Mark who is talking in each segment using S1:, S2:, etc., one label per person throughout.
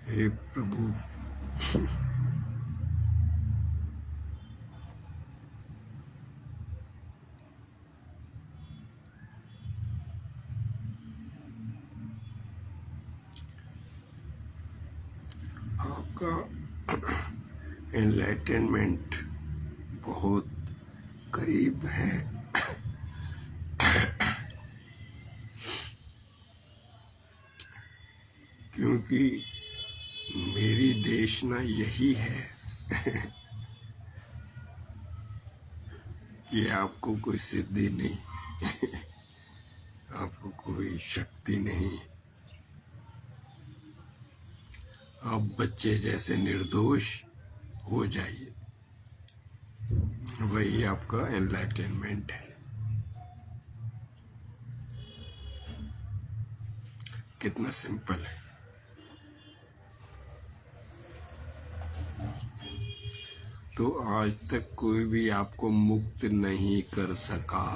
S1: हे प्रभु। आपका एनलाइटनमेंट बहुत करीब है, क्योंकि मेरी देशना यही है कि आपको कोई सिद्धि नहीं, आपको कोई शक्ति नहीं। आप बच्चे जैसे निर्दोष हो जाइए, वही आपका एनलाइटनमेंट है। कितना सिंपल है। तो आज तक कोई भी आपको मुक्त नहीं कर सका।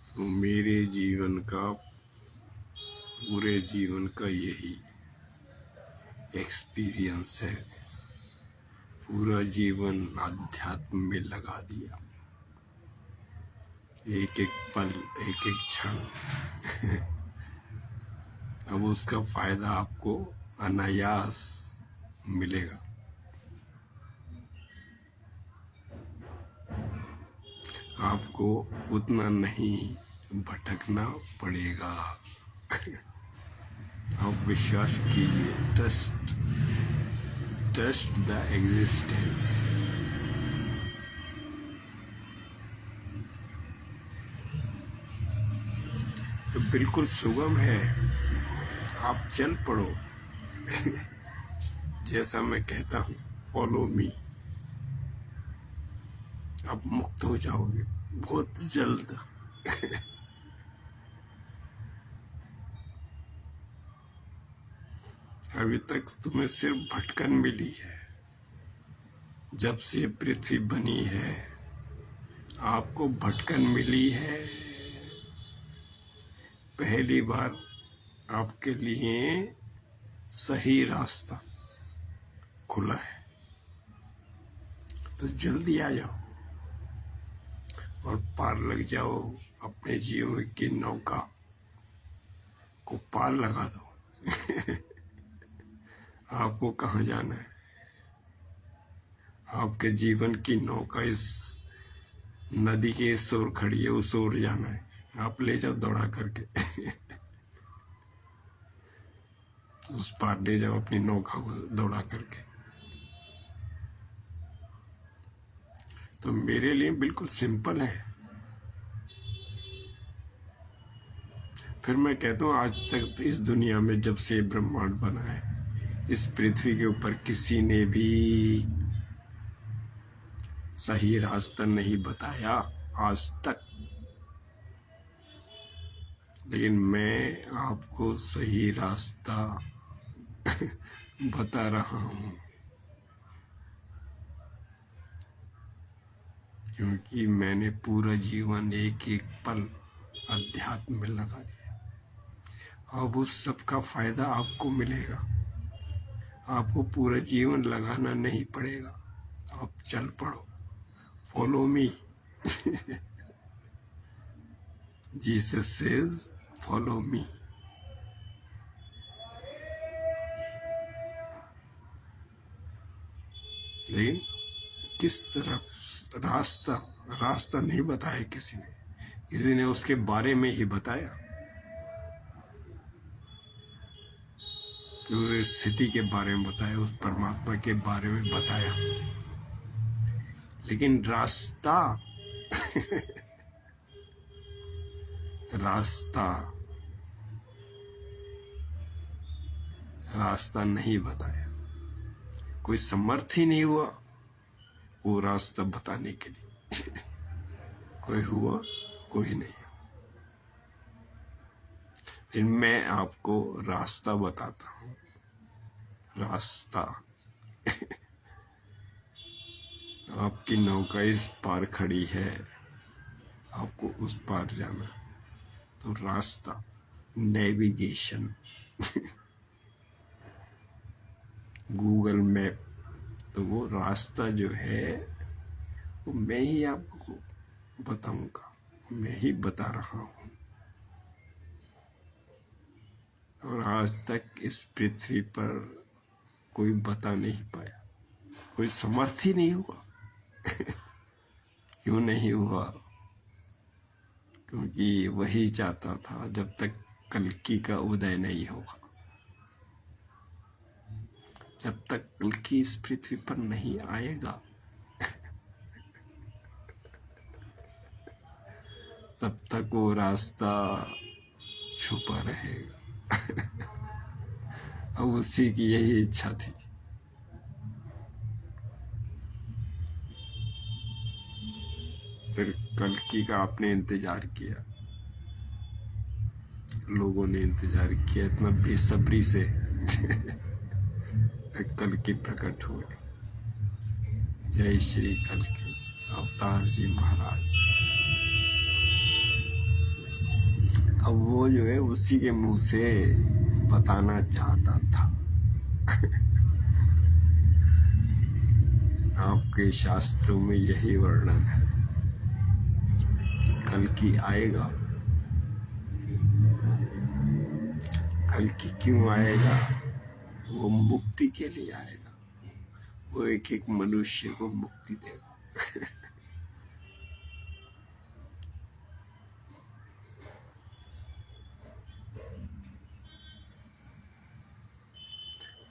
S1: तो मेरे जीवन का, पूरे जीवन का यही एक्सपीरियंस है। पूरा जीवन आध्यात्म में लगा दिया, एक एक पल, एक एक क्षण। अब उसका फायदा आपको अनायास मिलेगा। आपको उतना नहीं भटकना पड़ेगा। आप विश्वास कीजिए, ट्रस्ट द एग्जिस्टेंस। तो बिल्कुल सुगम है, आप चल पड़ो। जैसा मैं कहता हूँ, फॉलो मी। आप मुक्त हो जाओगे बहुत जल्द। अभी तक तुम्हें सिर्फ भटकन मिली है। जब से पृथ्वी बनी है, आपको भटकन मिली है। पहली बार आपके लिए सही रास्ता खुला है, तो जल्दी आ जाओ और पार लग जाओ। अपने जीवन की नौका को पार लगा दो। आपको कहाँ जाना है? आपके जीवन की नौका इस नदी के इस ओर खड़ी है, उस ओर जाना है। आप ले जाओ दौड़ा करके। उस पार ले जाओ अपनी नौका को दौड़ा करके। तो मेरे लिए बिल्कुल सिंपल है। फिर मैं कहता हूँ, आज तक इस दुनिया में जब से ब्रह्मांड बना है, इस पृथ्वी के ऊपर किसी ने भी सही रास्ता नहीं बताया आज तक। लेकिन मैं आपको सही रास्ता बता रहा हूँ, क्योंकि मैंने पूरा जीवन एक एक पल अध्यात्म में लगा दिया। अब उस सब का फायदा आपको मिलेगा। आपको पूरा जीवन लगाना नहीं पड़ेगा। आप चल पड़ो, follow me. Jesus says follow me. लेकिन किस तरफ रास्ता नहीं बताया किसी ने उसके बारे में ही बताया, उस स्थिति के बारे में बताया, उस परमात्मा के बारे में बताया। लेकिन रास्ता नहीं बताया। कोई समर्थ ही नहीं हुआ वो रास्ता बताने के लिए। कोई हुआ, कोई नहीं। फिर मैं आपको रास्ता बताता हूँ। रास्ता आपकी नौका इस पार खड़ी है। आपको उस पार जाना, तो रास्ता, नेविगेशन, गूगल मैप, तो वो रास्ता जो है वो मैं ही आपको बताऊंगा, मैं ही बता रहा हूँ। और आज तक इस पृथ्वी पर कोई बता नहीं पाया, कोई समर्थ ही नहीं हुआ। क्यों नहीं हुआ? क्योंकि वही चाहता था जब तक कल्कि का उदय नहीं होगा, जब तक कल्कि इस पृथ्वी पर नहीं आएगा, तब तक वो रास्ता छुपा रहेगा। अब उसी की यही इच्छा थी। फिर कल्कि का आपने इंतजार किया, लोगों ने इंतजार किया इतना बेसब्री से। कल्कि प्रकट हुए। जय श्री कल्कि अवतार जी महाराज। अब वो जो है उसी के मुंह से बताना चाहता था। आपके शास्त्रों में यही वर्णन है कि कल्कि आएगा। कल्कि क्यों आएगा? वो मुक्ति के लिए आएगा। वो एक एक मनुष्य को मुक्ति देगा।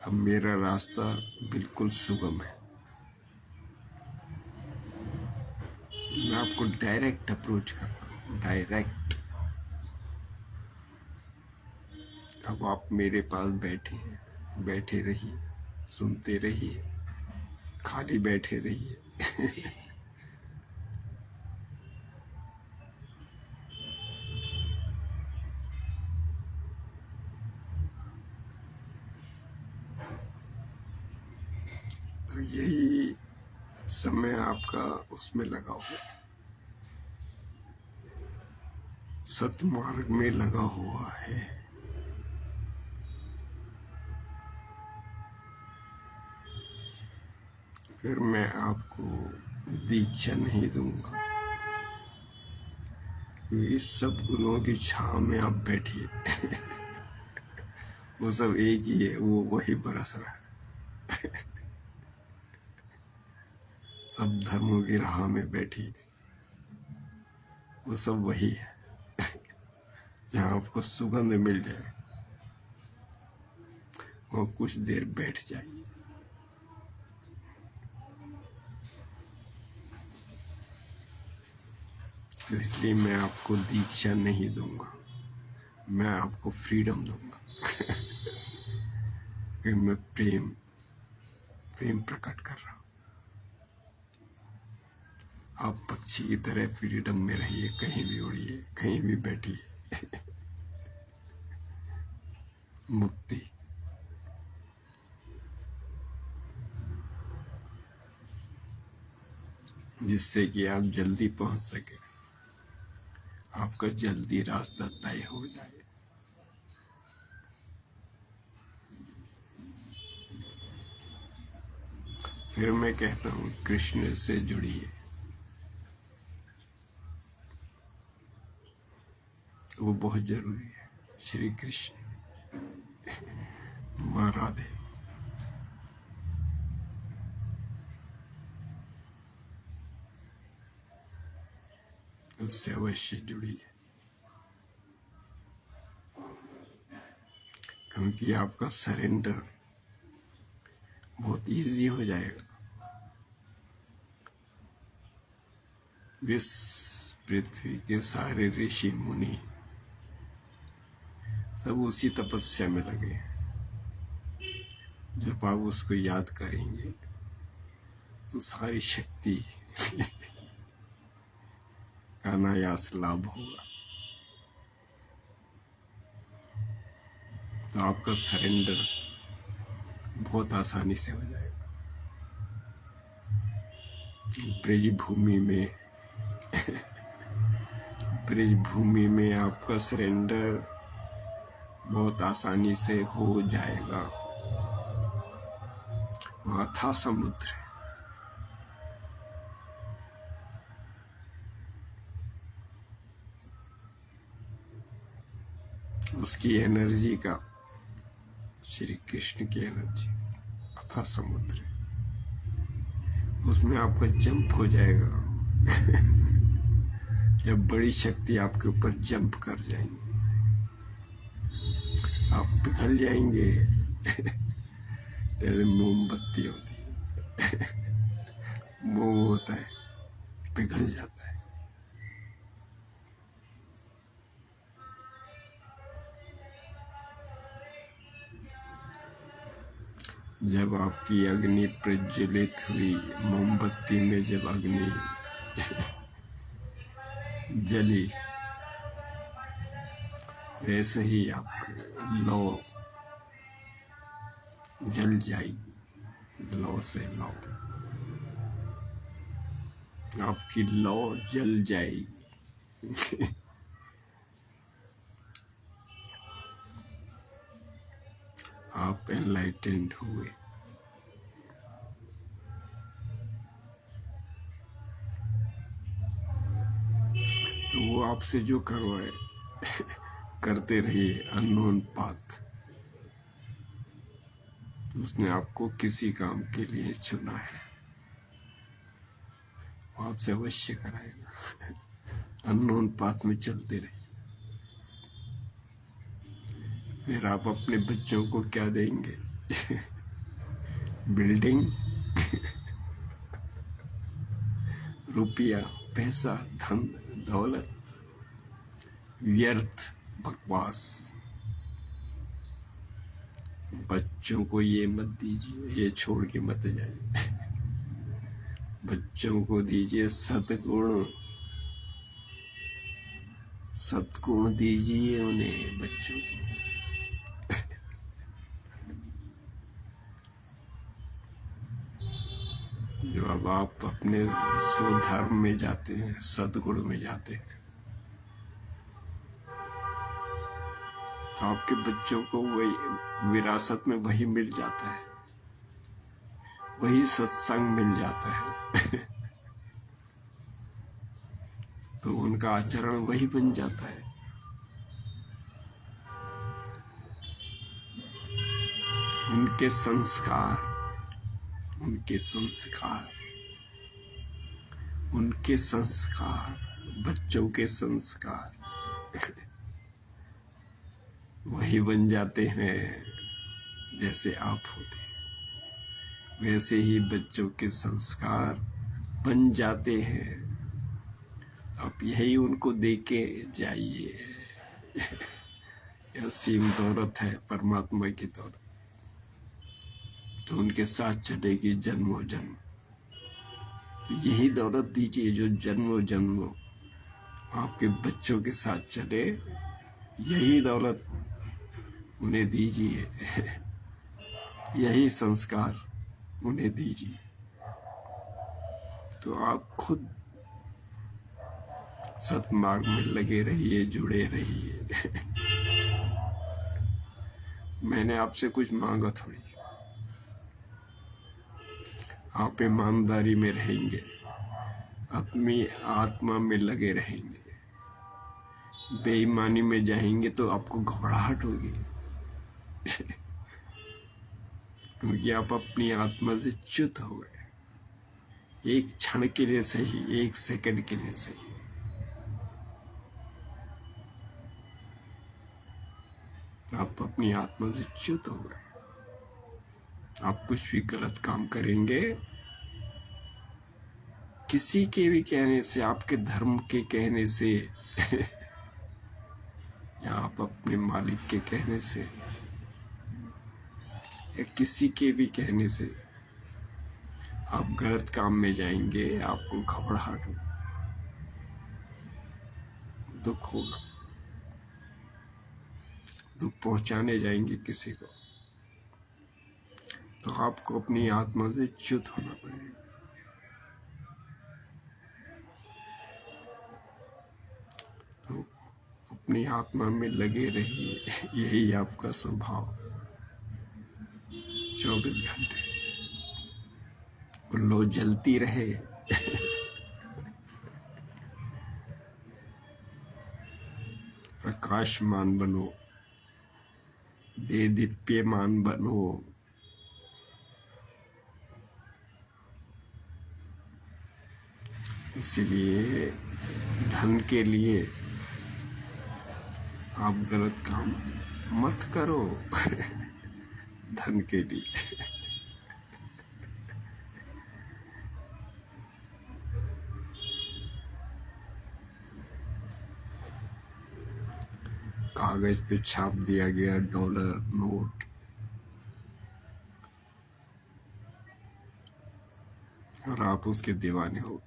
S1: अब मेरा रास्ता बिल्कुल सुगम है। मैं आपको डायरेक्ट अप्रोच कर रहा हूँ, डायरेक्ट। अब आप मेरे पास बैठे हैं, बैठे रहिए, सुनते रहिए, खाली बैठे रहिए। तो यही समय आपका उसमें लगा हुआ, सतमार्ग में लगा हुआ है। फिर मैं आपको दीक्षा नहीं दूंगा, क्योंकि सब गुरुओं की छांव में आप बैठिए। वो सब एक ही है, वो वही बरस रहा है। सब धर्मों की राह में बैठी, वो सब वही है। जहाँ आपको सुगंध मिल जाए वो कुछ देर बैठ जाइए। इसलिए मैं आपको दीक्षा नहीं दूंगा, मैं आपको फ्रीडम दूंगा। कि मैं प्रेम प्रकट कर रहा हूँ। आप पक्षी की तरह फ्रीडम में रहिए, कहीं भी उड़िए, कहीं भी बैठिए। मुक्ति। जिससे कि आप जल्दी पहुंच सके, आपका जल्दी रास्ता तय हो जाए। फिर मैं कहता हूँ कृष्ण से जुड़िए, वो बहुत जरूरी है। श्री कृष्ण, माँ राधे। उससे अवश्य जुड़िए, क्योंकि आपका सरेंडर बहुत इजी हो जाएगा। इस पृथ्वी के सारे ऋषि मुनि सब उसी तपस्या में लगे हैं। जब आप उसको याद करेंगे तो सारी शक्ति का अनायास लाभ होगा। तो आपका सरेंडर बहुत आसानी से हो जाएगा। ब्रज भूमि में अंतरिक्ष भूमि में आपका सरेंडर बहुत आसानी से हो जाएगा। वहाँ था समुद्र है, उसकी एनर्जी का, श्री कृष्ण की एनर्जी अथा समुद्र, उसमें आपका जंप हो जाएगा। या बड़ी शक्ति आपके ऊपर जंप कर जाएंगे, आप पिघल जाएंगे। जैसे मोमबत्ती होती है, मोम होता है, पिघल जाता है। जब आपकी अग्नि प्रज्वलित हुई, मोमबत्ती में जब अग्नि जली, वैसे ही आपकी लौ जल जाएगी। लौ से लौ, आपकी लौ जल जाएगी। आप एनलाइटेंड हुए। तो वो आपसे जो करवाए करते रहिए। अननोन पाथ, उसने आपको किसी काम के लिए चुना है, वो आपसे अवश्य कराएगा। अननोन पाथ में चलते रहिए। फिर आप अपने बच्चों को क्या देंगे? बिल्डिंग, रुपया, पैसा, धन, दौलत, व्यर्थ बकवास। बच्चों को ये मत दीजिए, ये छोड़ के मत जाइए। बच्चों को दीजिए सद्गुण, सद्गुण दीजिए उन्हें, बच्चों को। जो अब आप अपने स्वधर्म में जाते हैं, सद्गुण में जाते हैं, तो आपके बच्चों को वही विरासत में वही मिल जाता है, वही सत्संग मिल जाता है। तो उनका आचरण वही बन जाता है। उनके संस्कार, उनके संस्कार, उनके संस्कार, बच्चों के संस्कार वही बन जाते हैं जैसे आप होते हैं। वैसे ही बच्चों के संस्कार बन जाते हैं। आप यही उनको देके जाइए। यह सीम दौलत है, परमात्मा की दौलत, तो उनके साथ चलेगी जन्मों जन्म। तो यही दौलत दीजिए जो जन्मों जन्मों आपके बच्चों के साथ चले। यही दौलत उन्हें दीजिए। यही संस्कार उन्हें दीजिए। तो आप खुद सतमार्ग में लगे रहिए, जुड़े रहिए। मैंने आपसे कुछ मांगा थोड़ी। आप ईमानदारी में रहेंगे, अपनी आत्मा में लगे रहेंगे। बेईमानी में जाएंगे तो आपको घबराहट होगी। क्योंकि आप अपनी आत्मा से च्युत हो गए। एक क्षण के लिए सही, एक सेकंड के लिए सही, आप अपनी आत्मा से च्युत हो गए। आप कुछ भी गलत काम करेंगे, किसी के भी कहने से, आपके धर्म के कहने से, या आप अपने मालिक के कहने से, या किसी के भी कहने से आप गलत काम में जाएंगे, आपको घबराहट होगी, दुख होगा। दुख पहुंचाने जाएंगे किसी को, तो आपको अपनी आत्मा से च्युत होना पड़ेगा। तो अपनी आत्मा में लगे रहिए, यही आपका स्वभाव। 24 घंटे लो जलती रहे। प्रकाशमान बनो, दे दीप्यमान बनो। इसलिए धन के लिए आप गलत काम मत करो। धन के लिए कागज पे छाप दिया गया डॉलर नोट, और आप उसके दीवाने हो गए।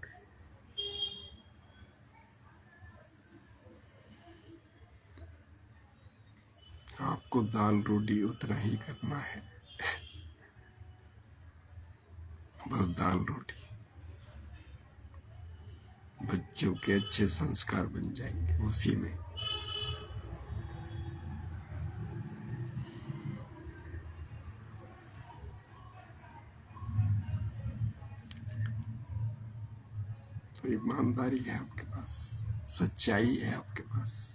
S1: आपको दाल रोटी उतना ही करना है, बस दाल रोटी। बच्चों के अच्छे संस्कार बन जाएंगे उसी में। तो ईमानदारी है आपके पास, सच्चाई है आपके पास,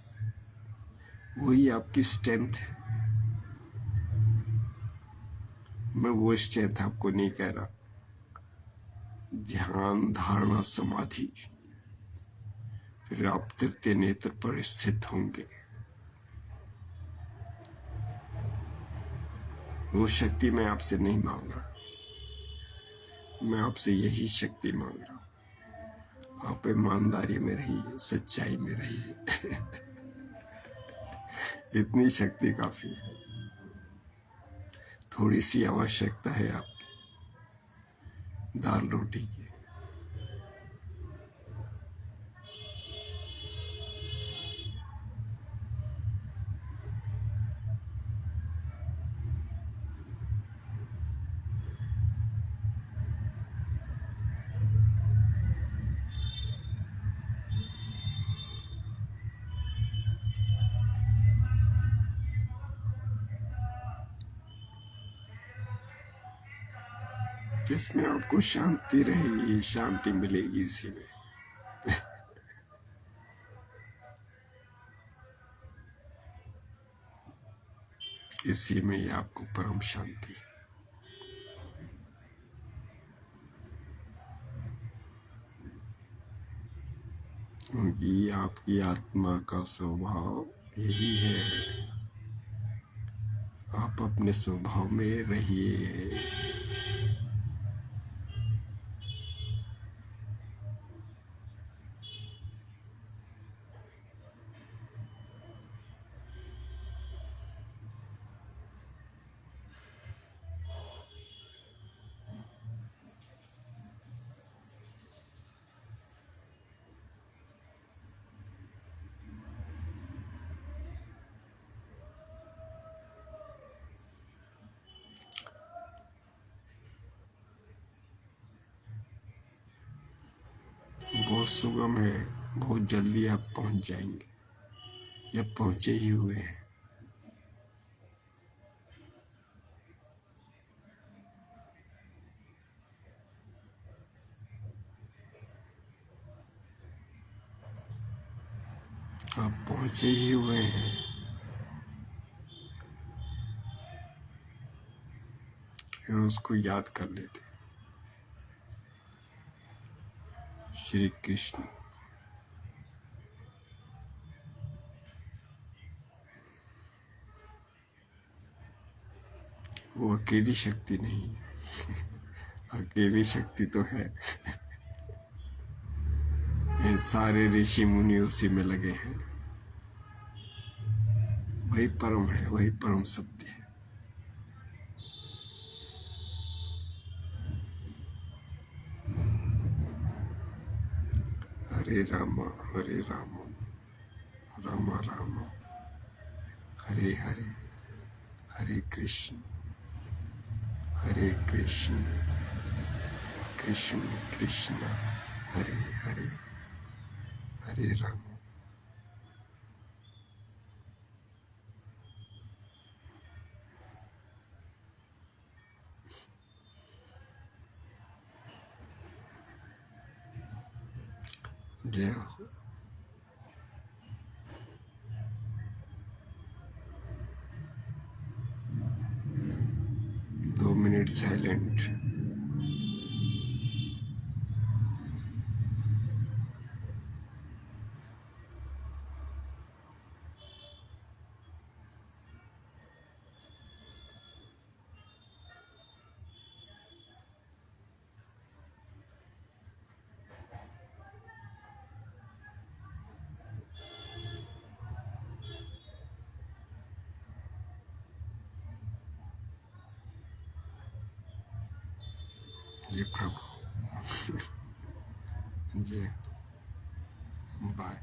S1: वही आपकी स्ट्रेंथ है। मैं वो स्ट्रेंथ आपको नहीं कह रहा। ध्यान, धारणा, समाधि, फिर आप तृतीय नेत्र पर स्थित होंगे। वो शक्ति मैं आपसे नहीं मांग रहा, मैं आपसे यही शक्ति मांग रहा हूं। आप ईमानदारी में रहिए, सच्चाई में रहिए। इतनी शक्ति काफी है। थोड़ी सी आवश्यकता है आपकी दाल रोटी की। जिसमें आपको शांति रहेगी, शांति मिलेगी इसी में। इसी में ही आपको परम शांति। क्योंकि आपकी आत्मा का स्वभाव यही है। आप अपने स्वभाव में रहिए। बहुत सुगम है, बहुत जल्दी आप पहुंच जाएंगे, या पहुंचे ही हुए हैं। आप पहुंचे ही हुए हैं। फिर उसको याद कर लेते। श्री कृष्ण वो अकेली शक्ति नहीं है। अकेली शक्ति तो है। ये सारे ऋषि मुनि उसी में लगे हैं। वही परम है, वही परम सत्य है। हरे रामा रामा रामा हरे हरे, हरे कृष्ण कृष्ण कृष्ण हरे हरे, हरे राम। जय हो। 2 मिनट साइलेंट। जय प्रभु। जय। बाय।